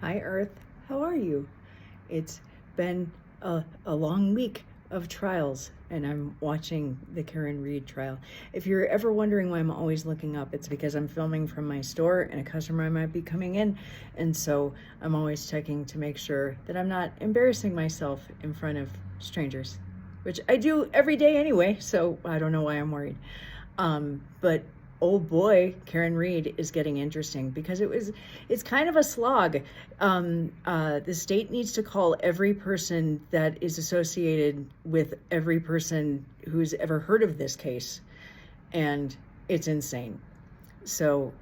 Hi, Earth. How are you? It's been a long week of trials, and I'm watching the Karen Reed trial. If you're ever wondering why I'm always looking up, it's because I'm filming from my store and a customer might be coming in, and so I'm always checking to make sure that I'm not embarrassing myself in front of strangers, which I do every day anyway, so I don't know why I'm worried. But oh boy, Karen Reed is getting interesting because it's kind of a slog. The state needs to call every person that is associated with every person who's ever heard of this case, and it's insane. So,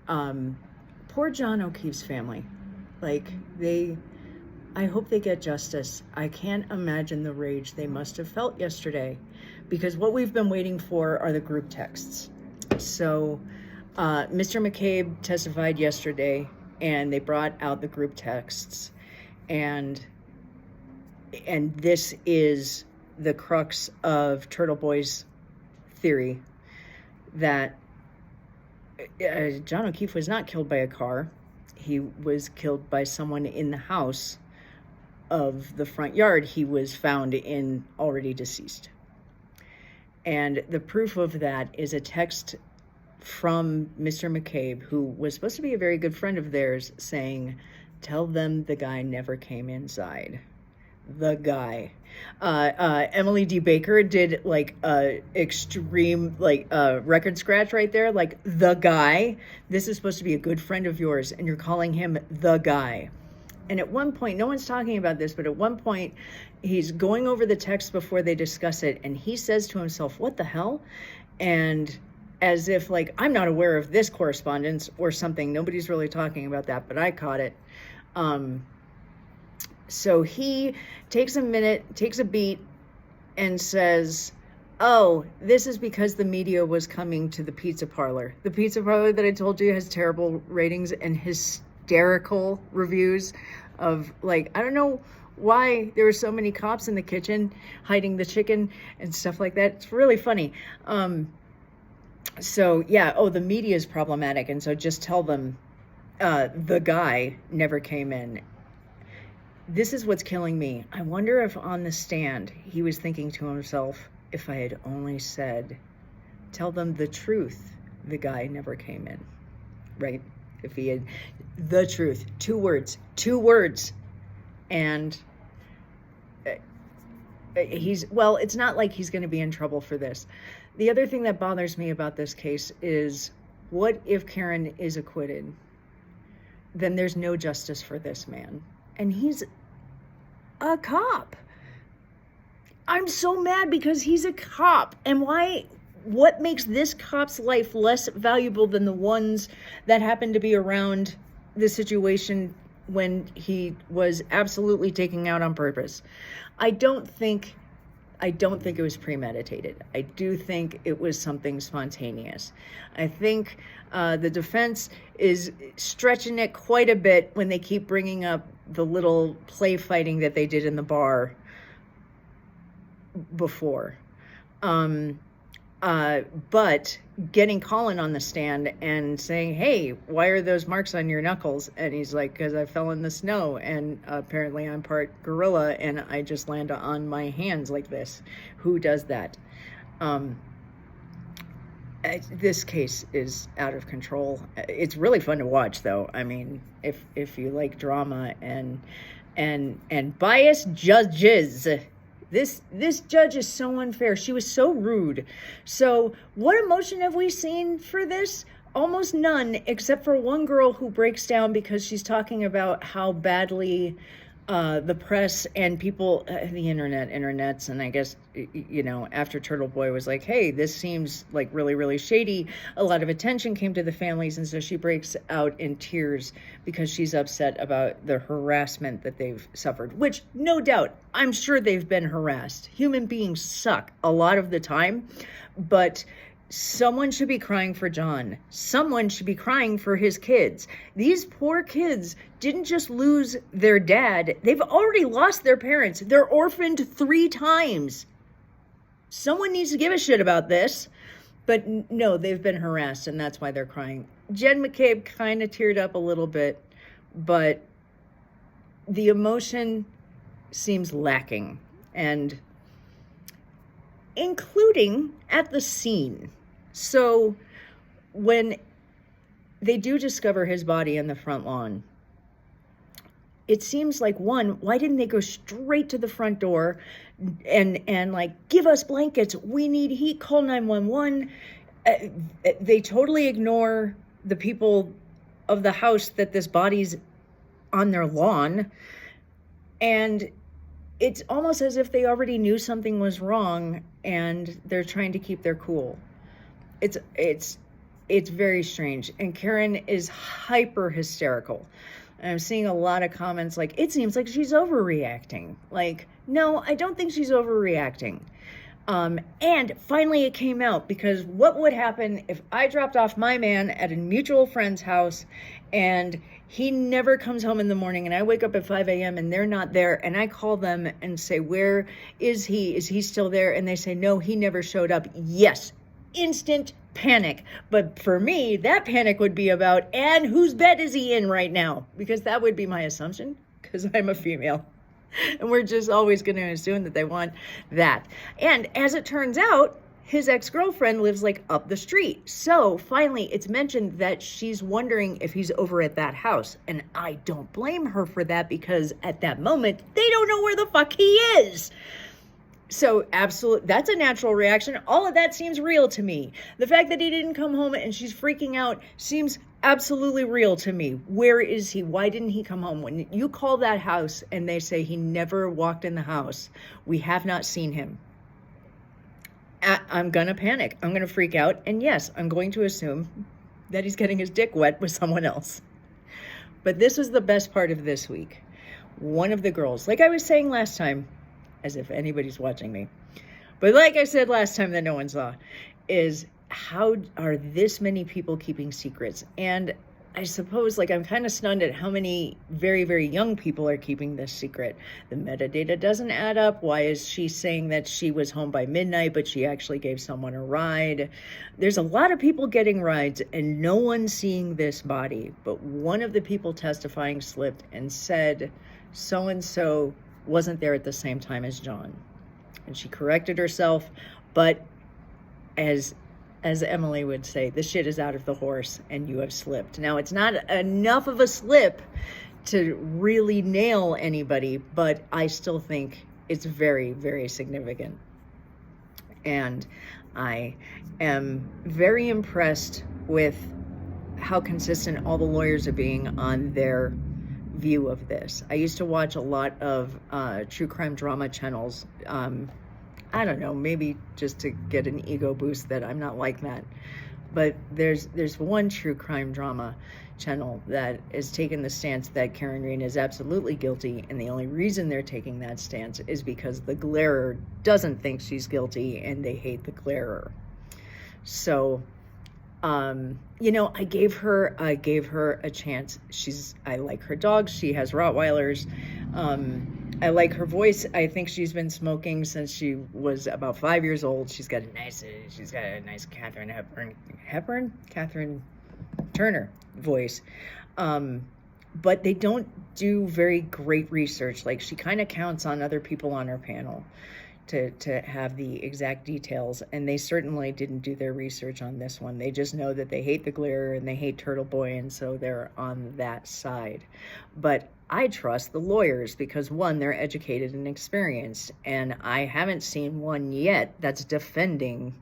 poor John O'Keefe's family, like I hope they get justice. I can't imagine the rage they must have felt yesterday, because what we've been waiting for are the group texts. So Mr. McCabe testified yesterday, and they brought out the group texts, and this is the crux of Turtle Boy's theory that John O'Keefe was not killed by a car. He was killed by someone in the house of the front yard he was found in, already deceased. And the proof of that is a text from Mr. McCabe, who was supposed to be a very good friend of theirs, saying, "Tell them the guy never came inside." The guy. Emily D. Baker did like a extreme record scratch right there. Like, the guy. This is supposed to be a good friend of yours, and you're calling him the guy. And at one point, no one's talking about this, but at one point, he's going over the text before they discuss it, and he says to himself, "What the hell?" And as if, like, I'm not aware of this correspondence or something. Nobody's really talking about that, but I caught it. So he takes a beat, and says, "Oh, this is because the media was coming to the pizza parlor." The pizza parlor that I told you has terrible ratings and hysterical reviews of, like, I don't know why there were so many cops in the kitchen hiding the chicken and stuff like that. It's really funny. So yeah, the media is problematic, and so just tell them the guy never came in. This is what's killing me. I wonder if on the stand he was thinking to himself, if I had only said, "Tell them the truth, the guy never came in," right? If he had the truth, two words, and it's not like he's going to be in trouble for this. The other thing that bothers me about this case is, what if Karen is acquitted? Then there's no justice for this man, and he's a cop. I'm so mad because he's a cop. And what makes this cop's life less valuable than the ones that happen to be around the situation when he was absolutely taking out on purpose? I don't think it was premeditated. I do think it was something spontaneous. I think the defense is stretching it quite a bit when they keep bringing up the little play fighting that they did in the bar before. But getting Colin on the stand and saying, "Hey, why are those marks on your knuckles?" And he's like, "Because I fell in the snow, and apparently I'm part gorilla, and I just land on my hands like this." Who does that? This case is out of control. It's really fun to watch, though. I mean, if you like drama and biased judges. This judge is so unfair. She was so rude. So what emotion have we seen for this? Almost none, except for one girl who breaks down because she's talking about how badly the press and people, the internets, and I guess, after Turtle Boy was like, "Hey, this seems like really, really shady," a lot of attention came to the families, and so she breaks out in tears because she's upset about the harassment that they've suffered, which, no doubt, I'm sure they've been harassed. Human beings suck a lot of the time, but someone should be crying for John. Someone should be crying for his kids. These poor kids didn't just lose their dad. They've already lost their parents. They're orphaned 3 times. Someone needs to give a shit about this. But no, they've been harassed, and that's why they're crying. Jen McCabe kind of teared up a little bit, but the emotion seems lacking, and including at the scene. So when they do discover his body in the front lawn, it seems like, one, why didn't they go straight to the front door and like, give us blankets, we need heat, call 911. They totally ignore the people of the house that this body's on their lawn, and it's almost as if they already knew something was wrong and they're trying to keep their cool. It's very strange, and Karen is hyper hysterical. And I'm seeing a lot of comments like, it seems like she's overreacting. Like, no, I don't think she's overreacting. And finally it came out, because what would happen if I dropped off my man at a mutual friend's house and he never comes home in the morning, and I wake up at 5 a.m. and they're not there, and I call them and say, where is he? Is he still there? And they say, no, he never showed up. Yes, instant panic. But for me, that panic would be about, and whose bed is he in right now? Because that would be my assumption, because I'm a female. And we're just always going to assume that they want that. And as it turns out, his ex-girlfriend lives like up the street. So finally it's mentioned that she's wondering if he's over at that house. And I don't blame her for that, because at that moment, they don't know where the fuck he is. So absolutely, that's a natural reaction. All of that seems real to me. The fact that he didn't come home and she's freaking out seems absolutely real to me. Where is he? Why didn't he come home? When you call that house and they say he never walked in the house, we have not seen him, I'm gonna panic. I'm gonna freak out. And yes, I'm going to assume that he's getting his dick wet with someone else. But this is the best part of this week. One of the girls, like I was saying last time, as if anybody's watching me, but like I said last time that no one saw, is how are this many people keeping secrets? And I suppose, like, I'm kind of stunned at how many very, very young people are keeping this secret. The metadata doesn't add up. Why is she saying that she was home by midnight, but she actually gave someone a ride? There's a lot of people getting rides and no one seeing this body. But one of the people testifying slipped and said, so-and-so wasn't there at the same time as John. And she corrected herself, but as Emily would say, the shit is out of the horse and you have slipped. Now, it's not enough of a slip to really nail anybody, but I still think it's very, very significant. And I am very impressed with how consistent all the lawyers are being on their view of this. I used to watch a lot of true crime drama channels. I don't know, maybe just to get an ego boost that I'm not like that. But there's one true crime drama channel that is taking the stance that Karen Green is absolutely guilty, and the only reason they're taking that stance is because the glarer doesn't think she's guilty and they hate the glarer. So you know, I gave her a chance. I like her dogs. She has Rottweilers. I like her voice. I think she's been smoking since she was about 5 years old. She's got a nice Catherine Turner voice. But they don't do very great research. Like, she kind of counts on other people on her panel to have the exact details, and they certainly didn't do their research on this one. They just know that they hate the glare and they hate Turtle Boy, and so they're on that side. But I trust the lawyers because, one, they're educated and experienced, and I haven't seen one yet that's defending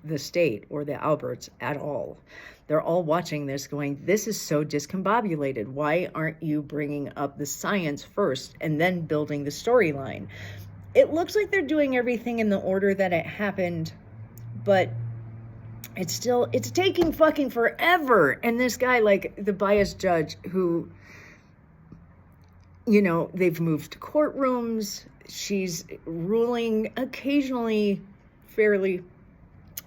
the state or the Alberts at all. They're all watching this going, this is so discombobulated. Why aren't you bringing up the science first and then building the storyline? It looks like they're doing everything in the order that it happened, but it's taking fucking forever. And this guy, like the biased judge who, you know, they've moved courtrooms. She's ruling occasionally fairly.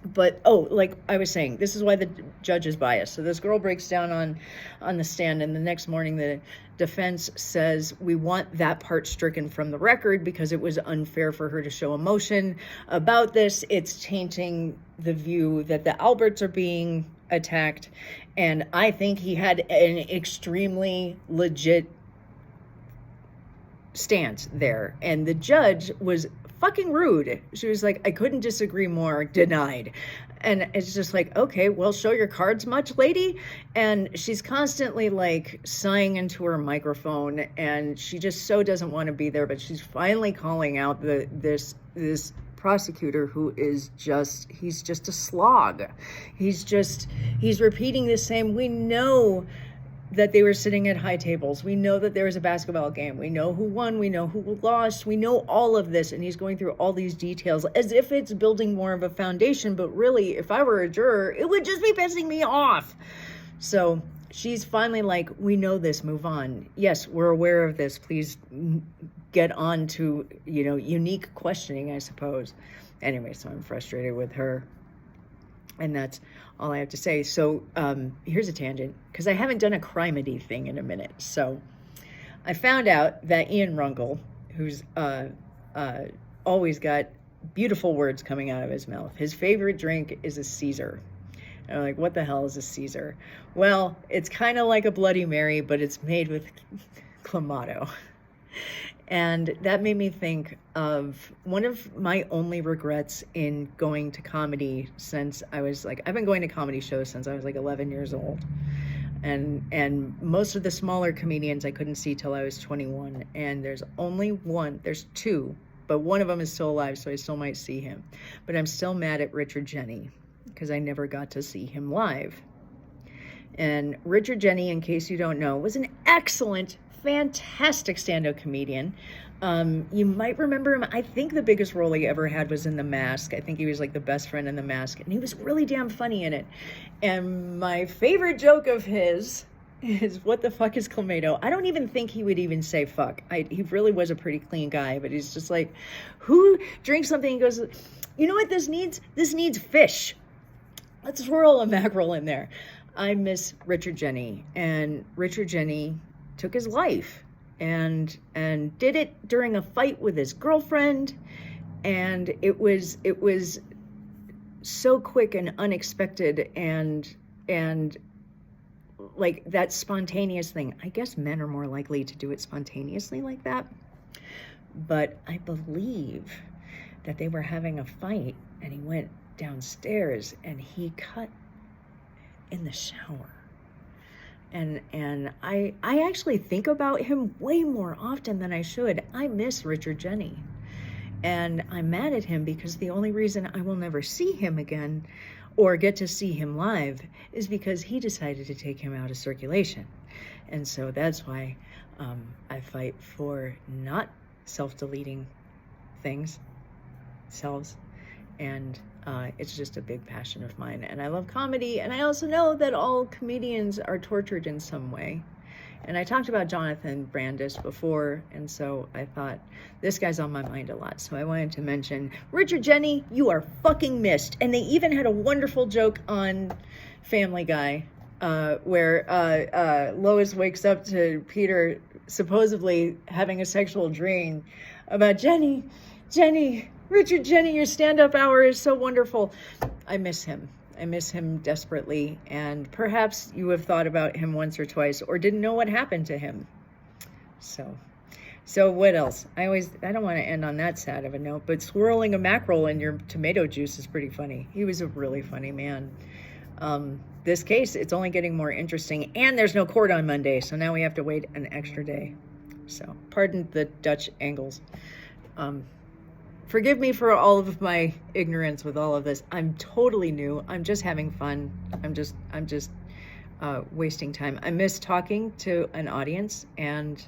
But, like I was saying, this is why the judge is biased. So this girl breaks down on the stand, and the next morning the defense says, we want that part stricken from the record because it was unfair for her to show emotion about this. It's tainting the view that the Alberts are being attacked. And I think he had an extremely legit stance there. And the judge was fucking rude. She was like, I couldn't disagree more, denied. And it's just like, okay, well, show your cards much, lady? And she's constantly like sighing into her microphone, and she just so doesn't want to be there, but she's finally calling out this prosecutor who is he's just a slog. He's repeating the same. We know that they were sitting at high tables. We know that there was a basketball game. We know who won. We know who lost. We know all of this. And he's going through all these details as if it's building more of a foundation. But really, if I were a juror, it would just be pissing me off. So she's finally like, we know this, move on. Yes, we're aware of this. Please get on to, unique questioning, I suppose. Anyway, so I'm frustrated with her. And that's all I have to say. So here's a tangent, because I haven't done a crimedy thing in a minute. So I found out that Ian Rungle, who's always got beautiful words coming out of his mouth, his favorite drink is a Caesar. And I'm like, what the hell is a Caesar? Well, it's kind of like a Bloody Mary, but it's made with Clamato. And that made me think of one of my only regrets in going to comedy since I was like, I've been going to comedy shows since I was like 11 years old. And most of the smaller comedians I couldn't see till I was 21. And there's two, but one of them is still alive, so I still might see him. But I'm still mad at Richard Jeni because I never got to see him live. And Richard Jeni, in case you don't know, was an excellent, fantastic stand-up comedian. You might remember him. I think the biggest role he ever had was in The Mask. I think he was like the best friend in The Mask, and he was really damn funny in it. And my favorite joke of his is, what the fuck is clamato? I don't even think he would even say fuck. He really was a pretty clean guy, but he's just like, who drinks something and goes, you know what this needs? This needs fish. Let's swirl a mackerel in there. I miss Richard Jeni, and Richard Jeni took his life and did it during a fight with his girlfriend, and it was so quick and unexpected, and like that spontaneous thing. I guess men are more likely to do it spontaneously like that, but I believe that they were having a fight and he went downstairs and he cut in the shower. And I actually think about him way more often than I should. I miss Richard Jeni. And I'm mad at him because the only reason I will never see him again or get to see him live is because he decided to take him out of circulation. And so that's why I fight for not self-deleting selves. And it's just a big passion of mine. And I love comedy. And I also know that all comedians are tortured in some way. And I talked about Jonathan Brandis before. And so I thought, this guy's on my mind a lot. So I wanted to mention, Richard Jeni, you are fucking missed. And they even had a wonderful joke on Family Guy where Lois wakes up to Peter supposedly having a sexual dream about Jeni, Richard Jeni, your stand-up hour is so wonderful. I miss him. I miss him desperately. And perhaps you have thought about him once or twice or didn't know what happened to him. So what else? I don't want to end on that sad of a note, but swirling a mackerel in your tomato juice is pretty funny. He was a really funny man. This case, it's only getting more interesting, and there's no court on Monday, so now we have to wait an extra day. So pardon the Dutch angles. Forgive me for all of my ignorance with all of this. I'm totally new. I'm just having fun. I'm just wasting time. I miss talking to an audience, and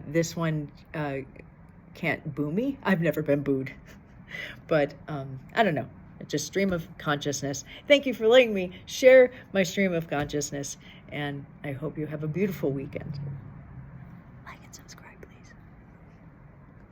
this one can't boo me. I've never been booed. But I don't know. Just stream of consciousness. Thank you for letting me share my stream of consciousness, and I hope you have a beautiful weekend.